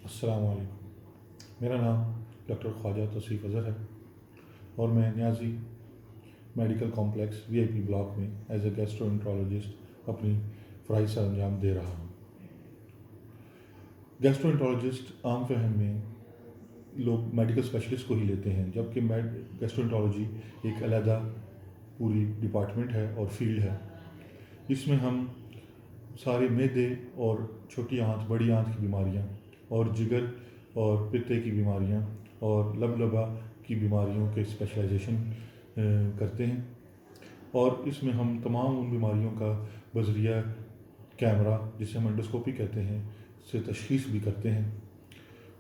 السلام علیکم، میرا نام ڈاکٹر خواجہ توصیف اظہر ہے اور میں نیازی medical complex we I P block میں ایز اے گیسٹرو اپنی فرائض سر انجام دے رہا ہوں۔ گیسٹرو عام فہم میں لوگ میڈیکل اسپیشلسٹ کو ہی لیتے ہیں، جبکہ گیسٹرو ایک علیحدہ پوری ڈپارٹمنٹ ہے اور فیلڈ ہے۔ اس میں ہم سارے معدے اور چھوٹی آنت بڑی آنت کی بیماریاں اور جگر اور پتے کی بیماریاں اور لبا کی بیماریوں کے اسپیشلائزیشن کرتے ہیں، اور اس میں ہم تمام ان بیماریوں کا بذریعہ کیمرہ، جسے ہم انڈوسکوپی کہتے ہیں، سے تشخیص بھی کرتے ہیں،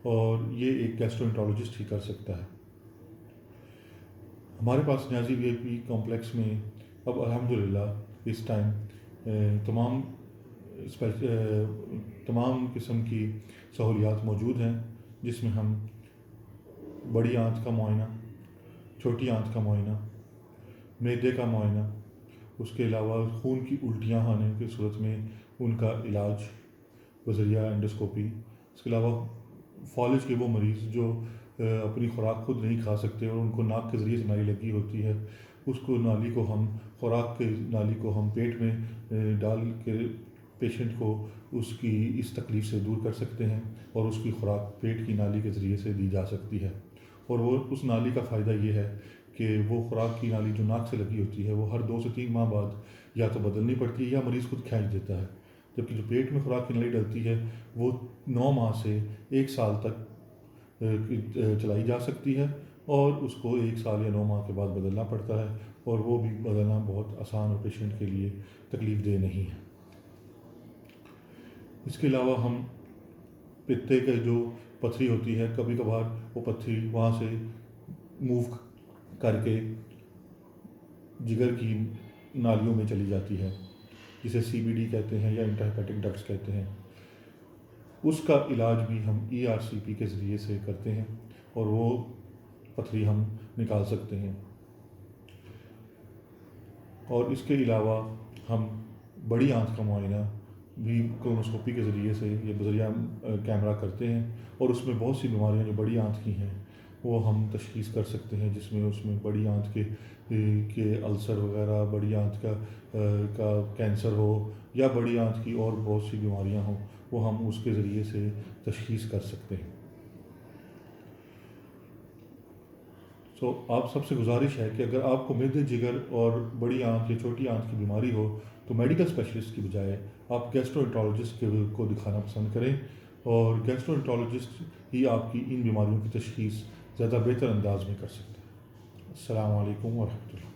اور یہ ایک گیسٹرو ہی کر سکتا ہے۔ ہمارے پاس نیازی وی آئی پی کمپلیکس میں اب الحمدللہ اس ٹائم تمام قسم کی سہولیات موجود ہیں، جس میں ہم بڑی آنت کا معائنہ، چھوٹی آنت کا معائنہ، معدے کا معائنہ، اس کے علاوہ خون کی الٹیاں آنے کی صورت میں ان کا علاج بذریعہ انڈوسکوپی، اس کے علاوہ فالج کے وہ مریض جو اپنی خوراک خود نہیں کھا سکتے اور ان کو ناک کے ذریعے سے نالی لگی ہوتی ہے، اس کو نالی کو ہم خوراک کے نالی کو ہم پیٹ میں ڈال کے پیشنٹ کو اس تکلیف سے دور کر سکتے ہیں، اور اس کی خوراک پیٹ کی نالی کے ذریعے سے دی جا سکتی ہے۔ اور وہ اس نالی کا فائدہ یہ ہے کہ وہ خوراک کی نالی جو ناک سے لگی ہوتی ہے وہ ہر 2 سے 3 ماہ بعد یا تو بدلنی پڑتی ہے یا مریض خود کھینچ دیتا ہے، جبکہ جو پیٹ میں خوراک کی نالی ڈلتی ہے وہ 9 ماہ سے 1 سال تک چلائی جا سکتی ہے، اور اس کو 1 سال یا 9 ماہ کے بعد بدلنا پڑتا ہے، اور وہ بھی بدلنا بہت آسان اور پیشنٹ کے لیے تکلیف دہ نہیں ہے۔ اس کے علاوہ ہم پتے کے جو پتھری ہوتی ہے، کبھی کبھار وہ پتھری وہاں سے موو کر کے جگر کی نالیوں میں چلی جاتی ہے، جسے CBD کہتے ہیں یا انٹرہیپیٹک ڈکٹس کہتے ہیں۔ اس کا علاج بھی ہم ERCP کے ذریعے سے کرتے ہیں، اور وہ پتھری ہم نکال سکتے ہیں۔ اور اس کے علاوہ ہم بڑی آنت کا معائنہ بھی کولونوسکوپی کے ذریعے سے یا بذریعہ کیمرہ کرتے ہیں، اور اس میں بہت سی بیماریاں جو بڑی آنت کی ہیں وہ ہم تشخیص کر سکتے ہیں، جس میں بڑی آنت کے السر وغیرہ، بڑی آنت کا کینسر ہو، یا بڑی آنت کی اور بہت سی بیماریاں ہوں، وہ ہم اس کے ذریعے سے تشخیص کر سکتے ہیں۔ آپ سب سے گزارش ہے کہ اگر آپ کو معدے، جگر اور بڑی آنت یا چھوٹی آنت کی بیماری ہو تو میڈیکل اسپیشلسٹ کی بجائے آپ گیسٹرو کو دکھانا پسند کریں، اور گیسٹرو ہی آپ کی ان بیماریوں کی تشخیص زیادہ بہتر انداز میں کر سکتا ہے۔ السلام علیکم ورحمۃ اللہ۔